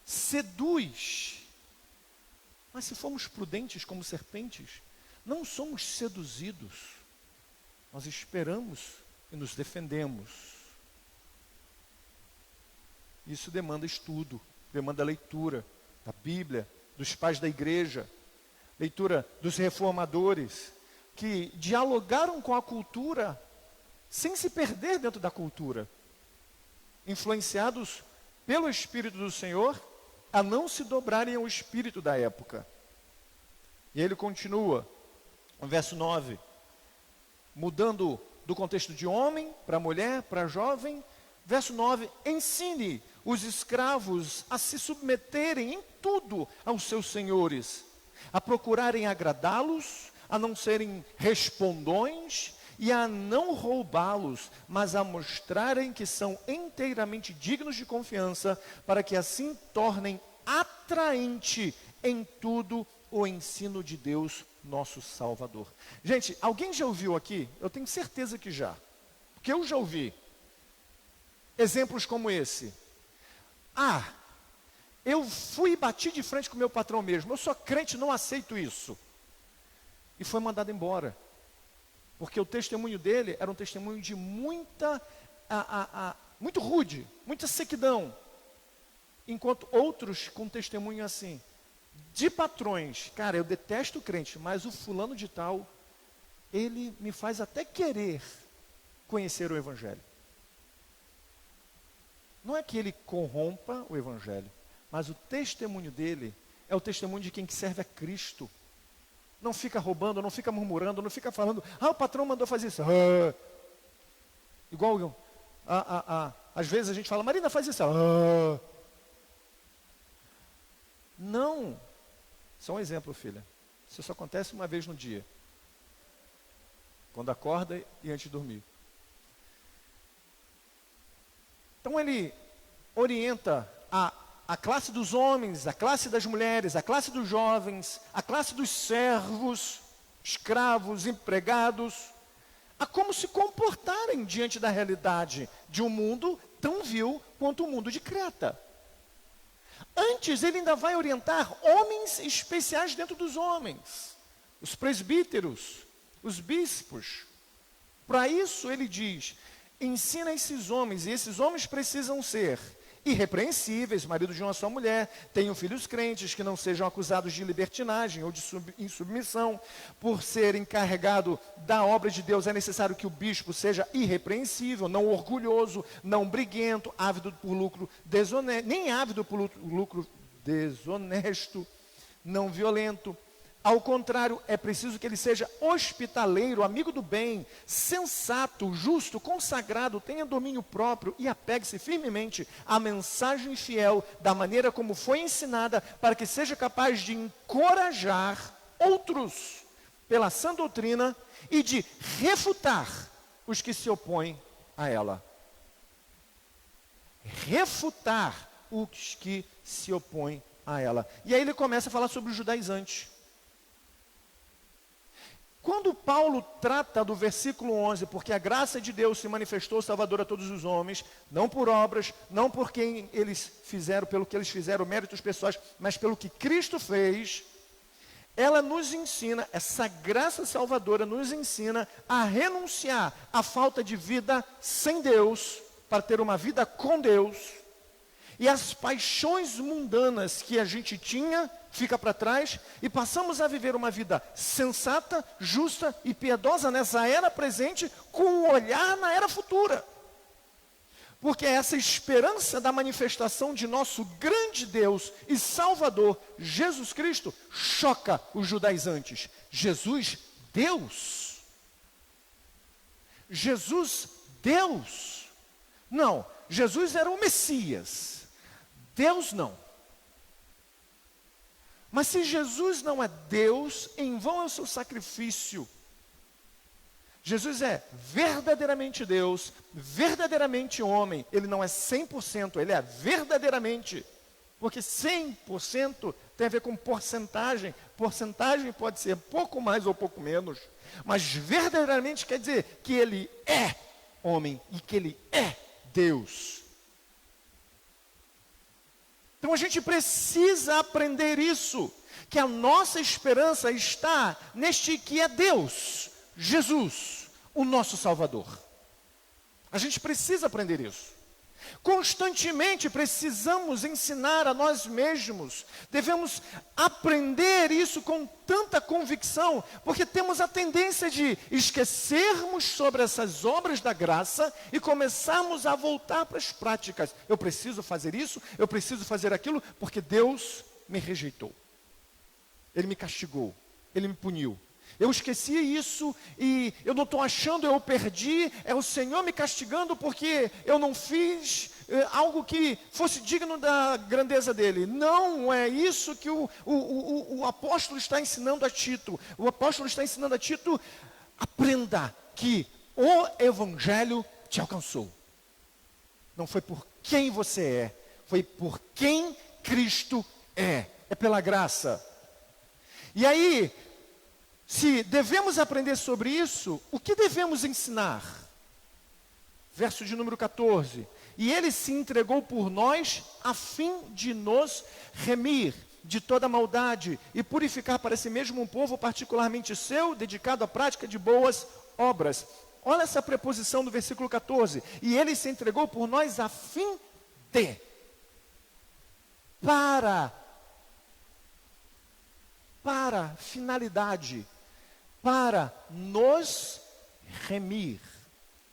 Seduz. Mas se formos prudentes como serpentes, não somos seduzidos, nós esperamos e nos defendemos. Isso demanda estudo, demanda leitura da Bíblia, dos pais da igreja, leitura dos reformadores, que dialogaram com a cultura, sem se perder dentro da cultura, influenciados pelo Espírito do Senhor, a não se dobrarem ao espírito da época. E ele continua, no verso 9, mudando do contexto de homem para mulher, para jovem. Verso 9, ensine os escravos a se submeterem em tudo aos seus senhores, a procurarem agradá-los, a não serem respondões e a não roubá-los, mas a mostrarem que são inteiramente dignos de confiança, para que assim tornem atraente em tudo o ensino de Deus, nosso Salvador. Gente, alguém já ouviu aqui? Eu tenho certeza que já. Porque eu já ouvi exemplos como esse. Eu fui e bati de frente com o meu patrão mesmo. Eu sou crente, não aceito isso. E foi mandado embora. Porque o testemunho dele era um testemunho de muito rude, muita sequidão. Enquanto outros com testemunho assim, de patrões, cara, eu detesto o crente, mas o fulano de tal, ele me faz até querer conhecer o Evangelho. Não é que ele corrompa o Evangelho, mas o testemunho dele é o testemunho de quem serve a Cristo. Não fica roubando, não fica murmurando, não fica falando, o patrão mandou fazer isso. Igual, às vezes a gente fala, Marina, faz isso. Não. Só um exemplo, filha. Isso só acontece uma vez no dia. Quando acorda e antes de dormir. Então ele orienta a classe dos homens, a classe das mulheres, a classe dos jovens, a classe dos servos, escravos, empregados, a como se comportarem diante da realidade de um mundo tão vil quanto o mundo de Creta. Antes, ele ainda vai orientar homens especiais dentro dos homens, os presbíteros, os bispos. Para isso, ele diz, ensina esses homens, e esses homens precisam ser irrepreensíveis, marido de uma só mulher, tenham filhos crentes, que não sejam acusados de libertinagem ou de insubmissão. Por ser encarregado da obra de Deus, é necessário que o bispo seja irrepreensível, não orgulhoso, não briguento, ávido por lucro desonesto, nem ávido por lucro desonesto, não violento. Ao contrário, é preciso que ele seja hospitaleiro, amigo do bem, sensato, justo, consagrado, tenha domínio próprio e apegue-se firmemente à mensagem fiel, da maneira como foi ensinada, para que seja capaz de encorajar outros pela sã doutrina e de refutar os que se opõem a ela. Refutar os que se opõem a ela. E aí ele começa a falar sobre os judaizantes. Quando Paulo trata do versículo 11, porque a graça de Deus se manifestou salvadora a todos os homens, não por obras, não por quem eles fizeram, pelo que eles fizeram, méritos pessoais, mas pelo que Cristo fez, ela nos ensina, essa graça salvadora nos ensina a renunciar à falta de vida sem Deus, para ter uma vida com Deus, e as paixões mundanas que a gente tinha, fica para trás, e passamos a viver uma vida sensata, justa e piedosa nessa era presente, com um olhar na era futura. Porque essa esperança da manifestação de nosso grande Deus e Salvador, Jesus Cristo, choca os judaizantes. Jesus, Deus? Jesus, Deus? Não, Jesus era o Messias. Deus não. Mas se Jesus não é Deus, em vão é o seu sacrifício. Jesus é verdadeiramente Deus, verdadeiramente homem. Ele não é 100%, ele é verdadeiramente. Porque 100% tem a ver com porcentagem. Porcentagem pode ser pouco mais ou pouco menos. Mas verdadeiramente quer dizer que ele é homem e que ele é Deus. Então a gente precisa aprender isso, que a nossa esperança está neste que é Deus, Jesus, o nosso Salvador. A gente precisa aprender isso. Constantemente precisamos ensinar a nós mesmos, devemos aprender isso com tanta convicção, porque temos a tendência de esquecermos sobre essas obras da graça e começarmos a voltar para as práticas. Eu preciso fazer isso, eu preciso fazer aquilo, porque Deus me rejeitou. Ele me castigou, Ele me puniu. Eu esqueci isso e eu não estou achando, eu perdi, é o Senhor me castigando porque eu não fiz algo que fosse digno da grandeza dele. Não é isso que o apóstolo está ensinando a Tito. O apóstolo está ensinando a Tito, aprenda que o Evangelho te alcançou. Não foi por quem você é, foi por quem Cristo é. É pela graça. E aí, se devemos aprender sobre isso, o que devemos ensinar? Verso de número 14. E ele se entregou por nós a fim de nos remir de toda maldade e purificar para si mesmo um povo particularmente seu, dedicado à prática de boas obras. Olha essa preposição do versículo 14. E ele se entregou por nós a fim de, para finalidade, para nos remir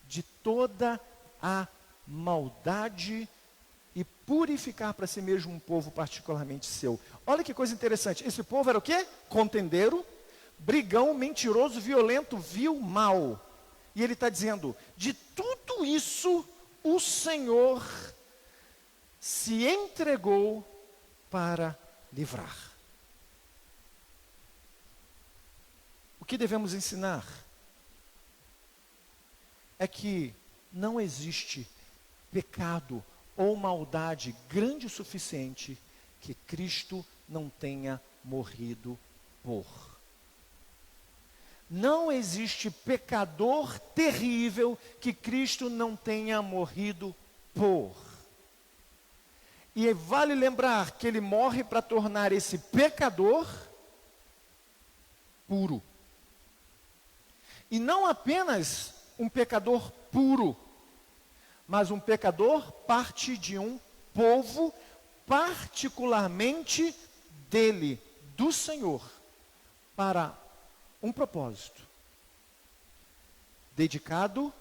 de toda a maldade e purificar para si mesmo um povo particularmente seu. Olha que coisa interessante, esse povo era o quê? Contendeiro, brigão, mentiroso, violento, vil, mau. E ele está dizendo, de tudo isso o Senhor se entregou para livrar. O que devemos ensinar é que não existe pecado ou maldade grande o suficiente que Cristo não tenha morrido por. Não existe pecador terrível que Cristo não tenha morrido por. E vale lembrar que ele morre para tornar esse pecador puro. E não apenas um pecador puro, mas um pecador parte de um povo particularmente dele, do Senhor, para um propósito, dedicado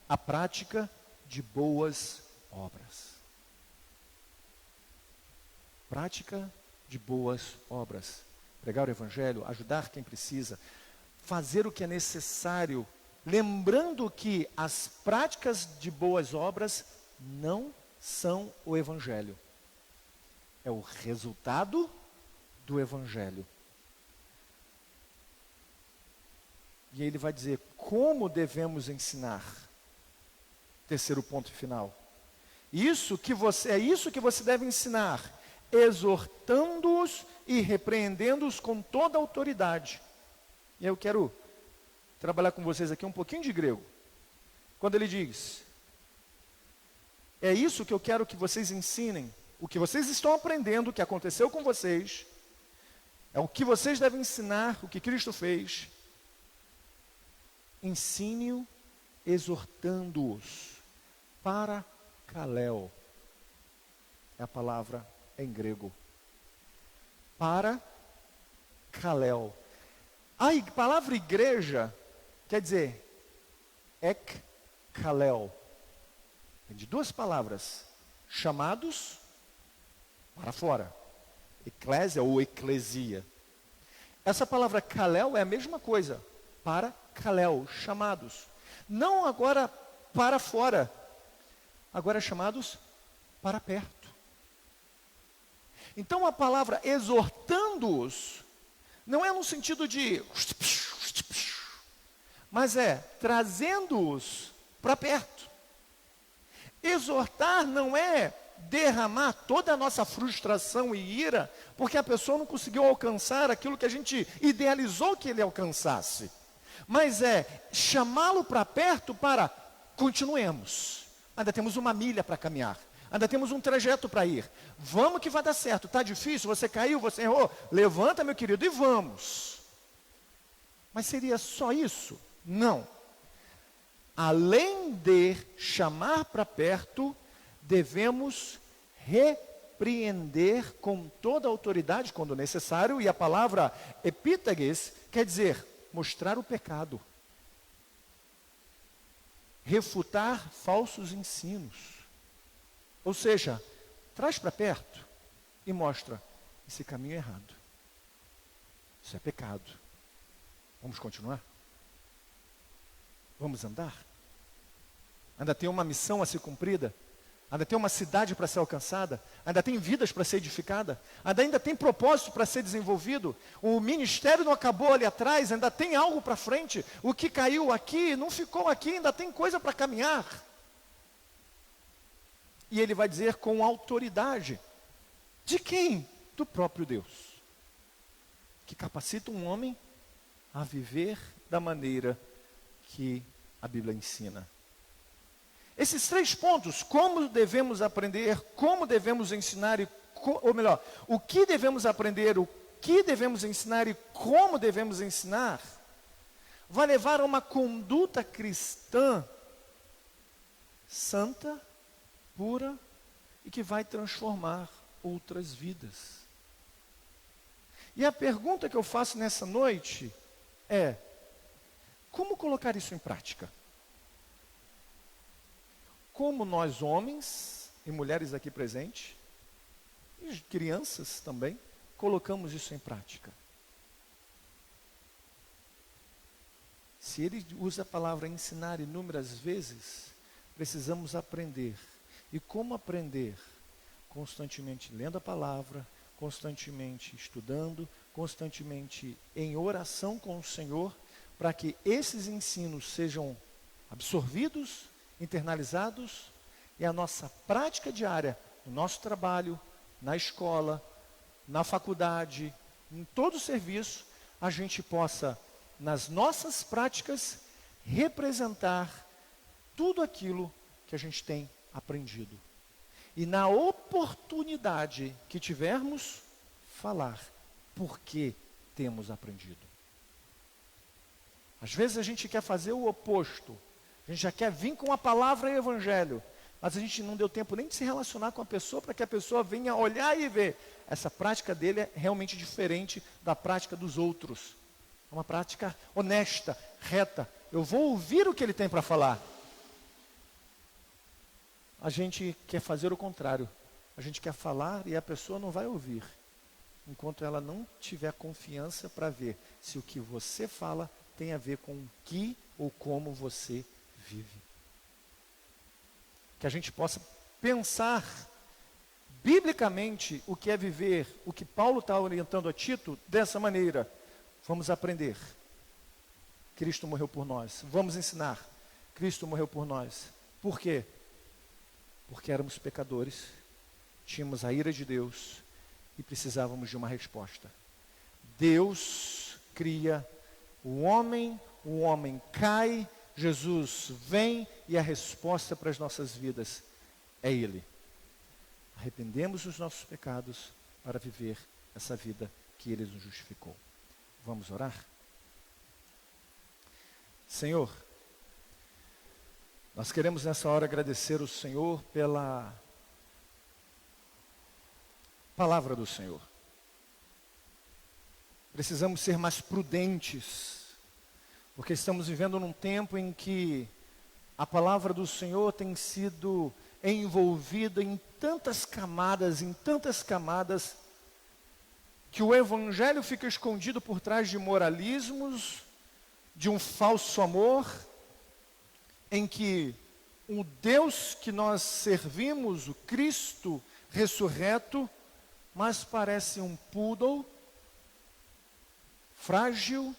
à prática de boas obras. Prática de boas obras. Pregar o Evangelho, ajudar quem precisa, fazer o que é necessário, lembrando que as práticas de boas obras não são o Evangelho. É o resultado do Evangelho. E aí ele vai dizer como devemos ensinar. Terceiro ponto final. É isso que você deve ensinar, exortando-os e repreendendo-os com toda a autoridade. E eu quero trabalhar com vocês aqui um pouquinho de grego. Quando ele diz, é isso que eu quero que vocês ensinem, o que vocês estão aprendendo, o que aconteceu com vocês, é o que vocês devem ensinar, o que Cristo fez. Ensine-o exortando-os. Parakaleo é a palavra em grego. Parakaleo. A palavra igreja quer dizer ekkaleo. É de duas palavras. Chamados para fora. Eclésia ou eclesia. Essa palavra kaleo é a mesma coisa. Parakaleo, chamados. Não agora para fora. Agora chamados para perto. Então a palavra exortando-os não é no sentido de, mas é trazendo-os para perto. Exortar não é derramar toda a nossa frustração e ira, porque a pessoa não conseguiu alcançar aquilo que a gente idealizou que ele alcançasse. Mas é chamá-lo para perto para continuemos. Ainda temos uma milha para caminhar. Ainda temos um trajeto para ir. Vamos que vai dar certo. Está difícil, você caiu, você errou. Levanta, meu querido, e vamos. Mas seria só isso? Não. Além de chamar para perto, devemos repreender com toda a autoridade quando necessário. E a palavra epítages quer dizer mostrar o pecado. Refutar falsos ensinos. Ou seja, traz para perto e mostra, esse caminho é errado. Isso é pecado. Vamos continuar? Vamos andar? Ainda tem uma missão a ser cumprida? Ainda tem uma cidade para ser alcançada? Ainda tem vidas para ser edificada? Ainda tem propósito para ser desenvolvido? O ministério não acabou ali atrás, ainda tem algo para frente. O que caiu aqui, não ficou aqui, ainda tem coisa para caminhar. E ele vai dizer com autoridade. De quem? Do próprio Deus. Que capacita um homem a viver da maneira que a Bíblia ensina. Esses 3 pontos, como devemos aprender, como devemos ensinar, ou melhor, o que devemos aprender, o que devemos ensinar e como devemos ensinar, vai levar a uma conduta cristã santa, pura e que vai transformar outras vidas. E a pergunta que eu faço nessa noite é: como colocar isso em prática? Como nós, homens e mulheres aqui presentes, e crianças também, colocamos isso em prática? Se ele usa a palavra ensinar inúmeras vezes, precisamos aprender. E como aprender? Constantemente lendo a palavra, constantemente estudando, constantemente em oração com o Senhor, para que esses ensinos sejam absorvidos, internalizados, e a nossa prática diária, no nosso trabalho, na escola, na faculdade, em todo o serviço, a gente possa, nas nossas práticas, representar tudo aquilo que a gente tem aprendido. E na oportunidade que tivermos, falar por que temos aprendido. Às vezes a gente quer fazer o oposto. A gente já quer vir com a palavra e o evangelho. mas a gente não deu tempo nem de se relacionar com a pessoa para que a pessoa venha olhar e ver. Essa prática dele é realmente diferente da prática dos outros. É uma prática honesta, reta. Eu vou ouvir o que ele tem para falar. A gente quer fazer o contrário. A gente quer falar e a pessoa não vai ouvir, enquanto ela não tiver confiança para ver se o que você fala tem a ver com o que ou como você vive. Que a gente possa pensar biblicamente o que é viver, o que Paulo está orientando a Tito dessa maneira. Vamos aprender. Cristo morreu por nós. Vamos ensinar. Cristo morreu por nós. Por quê? Porque éramos pecadores, tínhamos a ira de Deus e precisávamos de uma resposta. Deus cria o homem cai, Jesus vem e a resposta para as nossas vidas é Ele. Arrependemos dos nossos pecados para viver essa vida que Ele nos justificou. Vamos orar? Senhor, nós queremos nessa hora agradecer o Senhor pela palavra do Senhor. Precisamos ser mais prudentes, porque estamos vivendo num tempo em que a palavra do Senhor tem sido envolvida em tantas camadas, que o Evangelho fica escondido por trás de moralismos, de um falso amor, em que o Deus que nós servimos, o Cristo ressurreto, mas parece um poodle, frágil,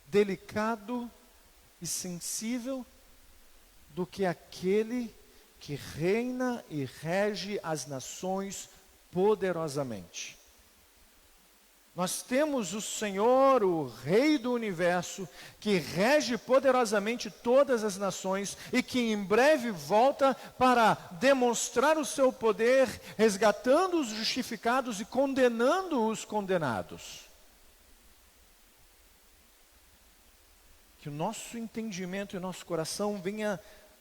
delicado e sensível, do que aquele que reina e rege as nações poderosamente. Nós temos o Senhor, o Rei do Universo, que rege poderosamente todas as nações e que em breve volta para demonstrar o seu poder, resgatando os justificados e condenando os condenados. Que o nosso entendimento e o nosso coração venha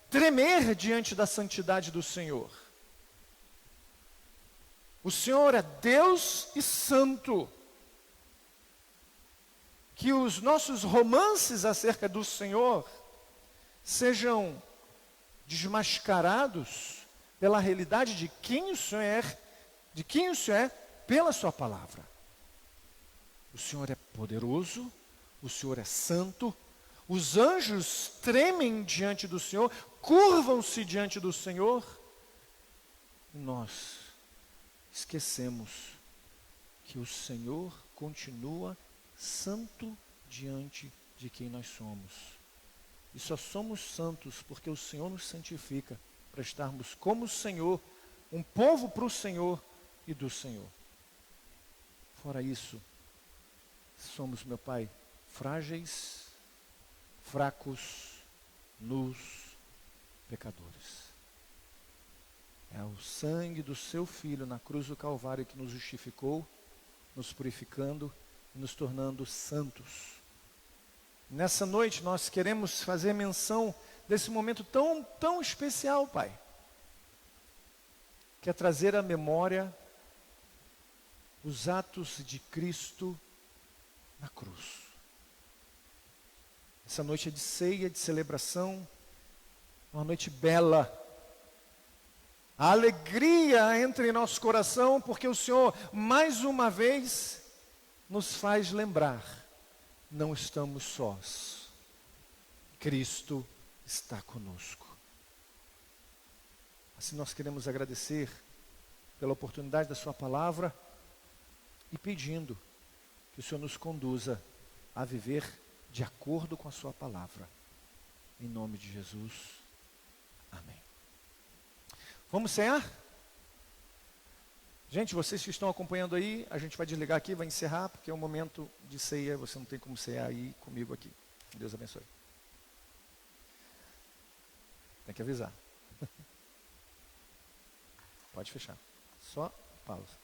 tremer diante da santidade do Senhor. O Senhor é Deus e santo. Que os nossos romances acerca do Senhor sejam desmascarados pela realidade de quem o Senhor é, pela sua palavra. O Senhor é poderoso, o Senhor é santo, os anjos tremem diante do Senhor, curvam-se diante do Senhor, e nós esquecemos que o Senhor continua santo diante de quem nós somos. E só somos santos porque o Senhor nos santifica para estarmos como o Senhor, um povo para o Senhor e do Senhor. Fora isso, somos, meu Pai, frágeis, fracos, nus, pecadores. É o sangue do seu Filho na cruz do Calvário que nos justificou, nos purificando, nos tornando santos. Nessa noite nós queremos fazer menção desse momento tão especial, Pai, que é trazer à memória os atos de Cristo na cruz. Essa noite é de ceia, de celebração, uma noite bela. A alegria entra em nosso coração, porque o Senhor, mais uma vez, nos faz lembrar, não estamos sós. Cristo está conosco. Assim nós queremos agradecer pela oportunidade da sua palavra e pedindo que o Senhor nos conduza a viver de acordo com a sua palavra. Em nome de Jesus. Amém. Vamos cear? Gente, vocês que estão acompanhando aí, a gente vai desligar aqui, vai encerrar, porque é um momento de ceia, você não tem como cear aí comigo aqui. Deus abençoe. Tem que avisar. Pode fechar. Só pausa.